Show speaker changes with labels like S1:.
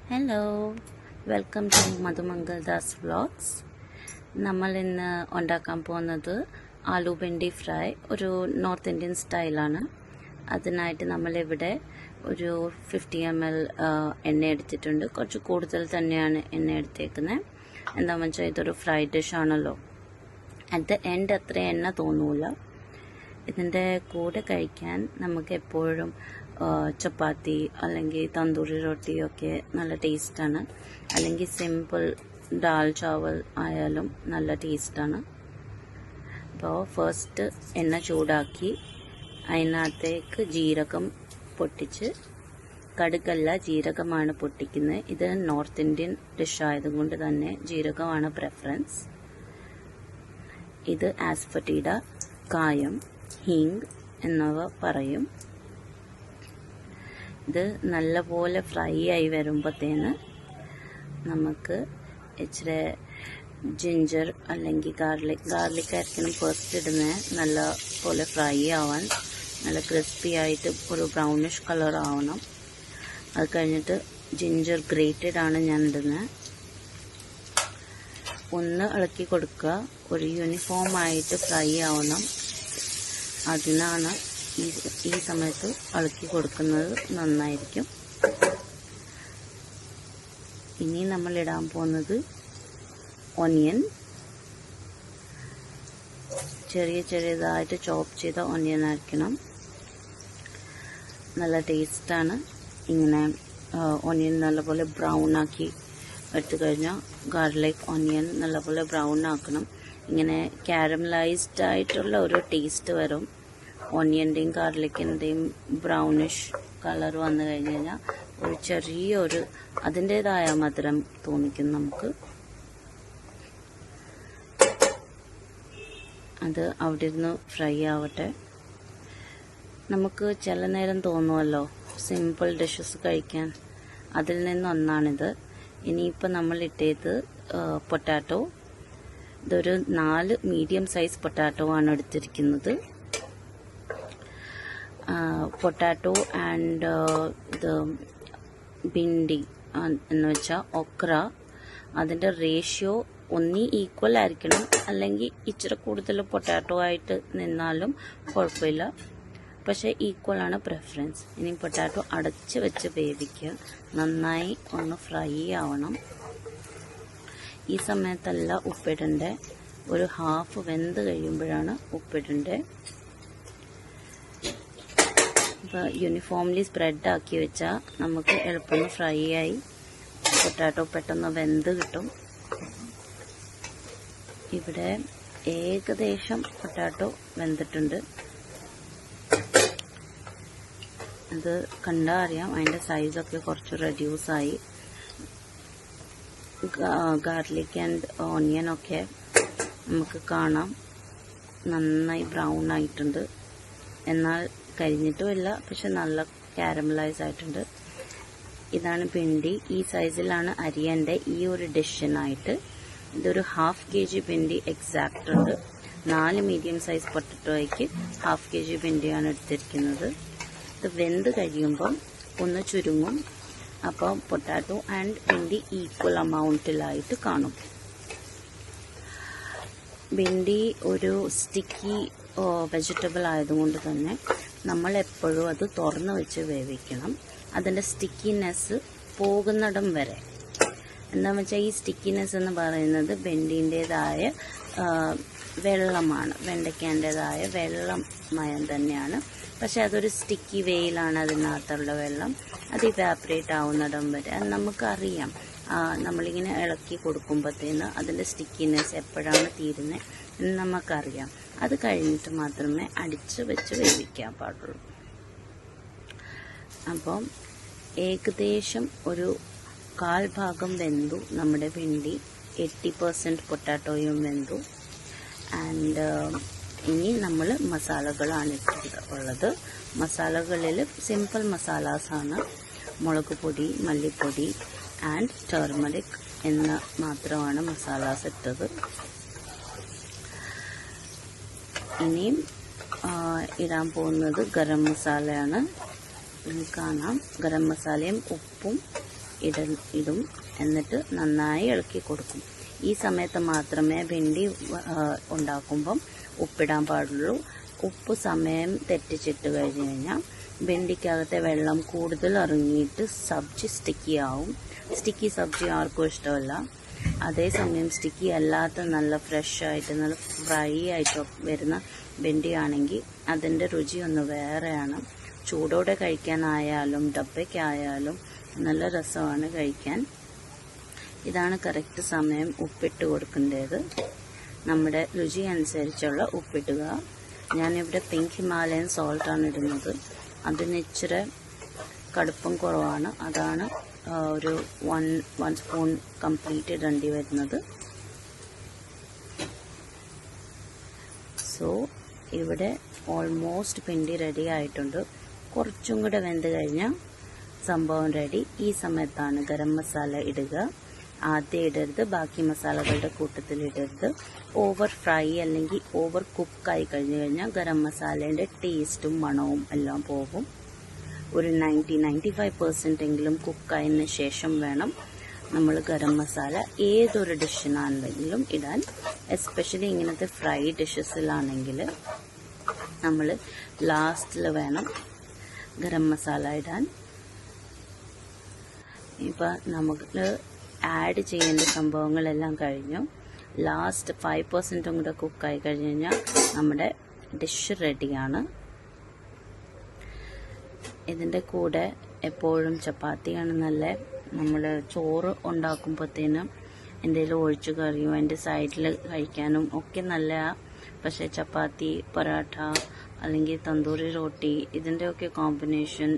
S1: Hello, welcome to Madhumangal Das vlogs. നമ്മൾ ഇന്ന് ഉണ്ടാക്കാൻ പോകുന്നത് ആലു ഭെണ്ടി ഫ്രൈ. ഒരു നോർത്ത് ഇന്ത്യൻ സ്റ്റൈലാണ്. അതിനായിട്ട് നമ്മളിവിടെ ഒരു 50 ml എണ്ണ എടുത്തിട്ടുണ്ട്. കുറച്ച് കൂടുതൽ തന്നെയാണ് എണ്ണ എടുത്തേക്കുന്നത്. എന്താണെന്ന് വെച്ചാൽ ഇതൊരു ഫ്രൈ ഡിഷ് ആണല്ലോ. അറ്റ് ദ എൻഡ് അത്ര എണ്ണ തോന്നൂല. ഇതിൻ്റെ കൂടെ കഴിക്കാൻ നമുക്ക് എപ്പോഴും ചപ്പാത്തി അല്ലെങ്കിൽ തന്തൂരി റൊട്ടിയൊക്കെ നല്ല ടേസ്റ്റാണ്. അല്ലെങ്കിൽ സിമ്പിൾ ദാൽ ചാവൽ ആയാലും നല്ല ടേസ്റ്റാണ്. അപ്പോൾ ഫസ്റ്റ് എണ്ണ ചൂടാക്കി അതിനകത്തേക്ക് ജീരകം പൊട്ടിച്ച്, കടുകല്ല ജീരകമാണ് പൊട്ടിക്കുന്നത്. ഇത് നോർത്ത് ഇന്ത്യൻ ഡിഷ് ആയതുകൊണ്ട് തന്നെ ജീരകമാണ് പ്രെഫറൻസ്. ഇത് ആസ്ഫറ്റീഡ, കായം, ഹിങ് എന്നിവ പറയും. ഇത് നല്ലപോലെ ഫ്രൈ ആയി വരുമ്പോഴത്തേന് നമുക്ക് ഇച്ചിരി ജിഞ്ചർ അല്ലെങ്കിൽ ഗാർലിക്കായിരിക്കണം ഫസ്റ്റ് ഇടുന്നത്. നല്ല പോലെ ഫ്രൈ ആവാൻ, നല്ല ക്രിസ്പി ആയിട്ട് ഒരു ബ്രൗണിഷ് കളർ ആവണം. അത് കഴിഞ്ഞിട്ട് ജിഞ്ചർ ഗ്രേറ്റഡ് ആണ് ഞാൻ ഇടുന്നത്. ഒന്ന് ഇളക്കി കൊടുക്കുക. ഒരു യൂണിഫോം ആയിട്ട് ഫ്രൈ ആവണം. അതിനാണ് ഈ സമയത്ത് ഇളക്കി കൊടുക്കുന്നത് നന്നായിരിക്കും. ഇനി നമ്മൾ ഇടാൻ പോകുന്നത് ഓണിയൻ. ചെറിയതായിട്ട് ചോപ്പ് ചെയ്ത ഓണിയൻ ആയിരിക്കണം. നല്ല ടേസ്റ്റാണ്. ഇങ്ങനെ ഓണിയൻ നല്ലപോലെ ബ്രൗൺ ആക്കി എടുത്തു കഴിഞ്ഞാൽ ഗാർലിക് ഓണിയൻ നല്ലപോലെ ബ്രൗൺ ആക്കണം. ഇങ്ങനെ കാരമലൈസ്ഡ് ആയിട്ടുള്ള ഒരു ടേസ്റ്റ് വരും. ഓണിയൻ്റെയും ഗാർലിക്കിൻ്റെയും ബ്രൗണിഷ് കളർ വന്നു കഴിഞ്ഞ് കഴിഞ്ഞാൽ ഒരു ചെറിയൊരു അതിൻ്റേതായ മധുരം തോന്നിക്കും നമുക്ക്. അത് അവിടെ ഇരുന്ന് ഫ്രൈ ആവട്ടെ. നമുക്ക് ചില നേരം തോന്നുമല്ലോ സിമ്പിൾ ഡിഷസ് കഴിക്കാൻ. അതിൽ നിന്നൊന്നാണിത്. ഇനിയിപ്പോൾ നമ്മൾ ഇട്ടത് പൊട്ടാറ്റോ. ഇതൊരു 4 മീഡിയം സൈസ് പൊട്ടാറ്റോ ആണ് എടുത്തിരിക്കുന്നത്. പൊട്ടാറ്റോ ആൻഡ് ഇത് ഭിണ്ടി എന്ന് വെച്ചാൽ ഒക്ര, അതിൻ്റെ റേഷ്യോ ഒന്നി ഈക്വൽ ആയിരിക്കണം. അല്ലെങ്കിൽ ഇച്ചിരി കൂടുതൽ പൊട്ടാറ്റോ ആയിട്ട് നിന്നാലും കുഴപ്പമില്ല. പക്ഷേ ഈക്വലാണ് പ്രിഫറൻസ്. ഇനി പൊട്ടാറ്റോ അടച്ച് വെച്ച് വേവിക്കുക. നന്നായി ഒന്ന് ഫ്രൈ ആവണം. ഈ സമയത്തല്ല ഉപ്പിടണ്ടേ, ഒരു ഹാഫ് വെന്ത് കഴിയുമ്പോഴാണ് ഉപ്പിടണ്ടേ. അപ്പോൾ യൂണിഫോംലി സ്പ്രെഡ് ആക്കി വെച്ചാൽ നമുക്ക് എളുപ്പം ഫ്രൈ ആയി പൊട്ടാറ്റോ പെട്ടെന്ന് വെന്ത് കിട്ടും. ഇവിടെ ഏകദേശം പൊട്ടാറ്റോ വെന്തിട്ടുണ്ട്. അത് കണ്ടാൽ അറിയാം, അതിൻ്റെ സൈസൊക്കെ കുറച്ച് റെഡ്യൂസായി. ഗാർലിക് ആൻഡ് ഓണിയനൊക്കെ നമുക്ക് കാണാം നന്നായി ബ്രൗൺ ആയിട്ടുണ്ട്. എന്നാൽ കരിഞ്ഞിട്ടുമില്ല, പക്ഷെ നല്ല കാരമലൈസ് ആയിട്ടുണ്ട്. ഇതാണ് ഭിണ്ടി. ഈ സൈസിലാണ് അരിയൻ്റെ ഈ ഒരു ഡിഷിനായിട്ട്. ഇതൊരു 1/2 kg ഭിണ്ടി എക്സാക്റ്റ് ഉണ്ട്. 4 മീഡിയം സൈസ് പൊട്ടറ്റോയ്ക്ക് 1/2 kg ഭിണ്ടിയാണ് എടുത്തിരിക്കുന്നത്. ഇത് വെന്ത് കഴിയുമ്പം ഒന്ന് ചുരുങ്ങും. അപ്പോൾ പൊട്ടാറ്റോ ആൻഡ് ഭിണ്ടി ഈക്വൽ അമൗണ്ടിലായിട്ട് കാണും. ഭിണ്ടി ഒരു സ്റ്റിക്കി വെജിറ്റബിൾ ആയതുകൊണ്ട് തന്നെ നമ്മൾ എപ്പോഴും അത് തുറന്ന് വെച്ച് വേവിക്കണം. അതിൻ്റെ സ്റ്റിക്കിനെസ് പോകുന്നിടം വരെ. എന്താണെന്ന് വെച്ചാൽ ഈ സ്റ്റിക്കിനെസ് എന്ന് പറയുന്നത് ഭിണ്ടീൻ്റേതായ വെള്ളമാണ്, വെണ്ടയ്ക്കേണ്ടതായ വെള്ളമയം തന്നെയാണ്. പക്ഷെ അതൊരു സ്റ്റിക്കി വേയിലാണ് അതിനകത്തുള്ള വെള്ളം. അത് ഇവാപ്പറേറ്റ് ആവുന്നിടം വരെ അത് നമുക്കറിയാം. നമ്മളിങ്ങനെ ഇളക്കി കൊടുക്കുമ്പോഴത്തേന് അതിൻ്റെ സ്റ്റിക്കിനെസ് എപ്പോഴാണ് തീരുന്നത് എന്ന് നമുക്കറിയാം. അത് കഴിഞ്ഞിട്ട് മാത്രമേ അടിച്ച് വെച്ച് വേവിക്കാൻ പാടുള്ളൂ. അപ്പം ഏകദേശം ഒരു 1/4 ഭാഗം വെന്തു നമ്മുടെ ഭിണ്ടി. 80% പൊട്ടാറ്റോയും വെന്തു. ആൻഡ് ഇനി നമ്മൾ മസാലകളാണ് ഉള്ളത്. മസാലകളിൽ സിമ്പിൾ മസാലാസാണ്. മുളക് പൊടി, മല്ലിപ്പൊടി ആൻഡ് ടർമറിക് എന്ന മാത്രമാണ് മസാലാസ് ഇട്ടത്. ഇനിയും ഇടാൻ പോകുന്നത് ഗരം മസാലയാണ്. കാണാം, ഗരം മസാലയും ഉപ്പും ഇടും. എന്നിട്ട് നന്നായി ഇളക്കി കൊടുക്കും. ഈ സമയത്ത് മാത്രമേ ഭിണ്ടി ഉണ്ടാക്കുമ്പം ഉപ്പിടാൻ പാടുള്ളൂ. ഉപ്പ് സമയം തെറ്റിച്ചിട്ട് കഴിഞ്ഞ് കഴിഞ്ഞാൽ ഭിണ്ടിക്കകത്തെ വെള്ളം കൂടുതൽ ഇറങ്ങിയിട്ട് സബ്ജി സ്റ്റിക്കി ആവും. സ്റ്റിക്കി സബ്ജി ആർക്കും ഇഷ്ടമല്ല. അതേസമയം സ്റ്റിക്കി അല്ലാത്ത നല്ല ഫ്രഷ് ആയിട്ട് നല്ല ഫ്രൈ ആയിട്ട് വരുന്ന ഭിണ്ടിയാണെങ്കിൽ അതിൻ്റെ രുചി ഒന്ന് വേറെയാണ്. ചൂടോടെ കഴിക്കാനായാലും ഡബ്ബയ്ക്കായാലും നല്ല രസമാണ് കഴിക്കാൻ. ഇതാണ് കറക്റ്റ് സമയം ഉപ്പിട്ട് കൊടുക്കേണ്ടത്. നമ്മുടെ രുചി അനുസരിച്ചുള്ള ഉപ്പിടുക. ഞാനിവിടെ പിങ്ക് ഹിമാലയൻ സോൾട്ടാണ് ഇടുന്നത്. അതിന് ഇച്ചിരി കടുപ്പം കുറവാണ്. അതാണ് ഒരു 1 സ്പൂൺ കംപ്ലീറ്റ് ഇടേണ്ടി വരുന്നത്. സോ ഇവിടെ ഓൾമോസ്റ്റ് ഭിണ്ടി റെഡി ആയിട്ടുണ്ട്. കുറച്ചും കൂടെ വെന്ത് കഴിഞ്ഞാൽ സംഭവം റെഡി. ഈ സമയത്താണ് ഗരം മസാല ഇടുക. ആദ്യം ഇടരുത്, ബാക്കി മസാലകളുടെ കൂട്ടത്തിൽ ഇടരുത്. ഓവർ ഫ്രൈ അല്ലെങ്കിൽ ഓവർ കുക്കായി കഴിഞ്ഞു കഴിഞ്ഞാൽ ഗരം മസാലേൻ്റെ ടേസ്റ്റും മണവും എല്ലാം പോകും. ഒരു 90-95% എങ്കിലും കുക്കായതിന് ശേഷം വേണം നമ്മൾ ഗരം മസാല ഏതൊരു ഡിഷിനാണെങ്കിലും ഇടാൻ. എസ്പെഷ്യലി ഇങ്ങനത്തെ ഫ്രൈ ഡിഷസിലാണെങ്കിൽ നമ്മൾ ലാസ്റ്റിൽ വേണം ഗരം മസാല ഇടാൻ. ഇപ്പം നമുക്ക് ആഡ് ചെയ്യേണ്ട സംഭവങ്ങളെല്ലാം കഴിഞ്ഞു. ലാസ്റ്റ് 5% കൂടെ കുക്കായി കഴിഞ്ഞ് കഴിഞ്ഞാൽ നമ്മുടെ ഡിഷ് റെഡിയാണ്. ഇതിൻ്റെ കൂടെ എപ്പോഴും ചപ്പാത്തിയാണ് നല്ല. നമ്മൾ ചോറ് ഉണ്ടാക്കുമ്പോഴത്തേനും എന്തെങ്കിലും ഒഴിച്ചു കറിയോ അതിൻ്റെ സൈഡിൽ കഴിക്കാനും ഒക്കെ നല്ലതാണ്. പക്ഷേ ചപ്പാത്തി, പൊറാട്ട അല്ലെങ്കിൽ തന്തൂരി റോട്ടി ഇതിൻ്റെയൊക്കെ കോമ്പിനേഷൻ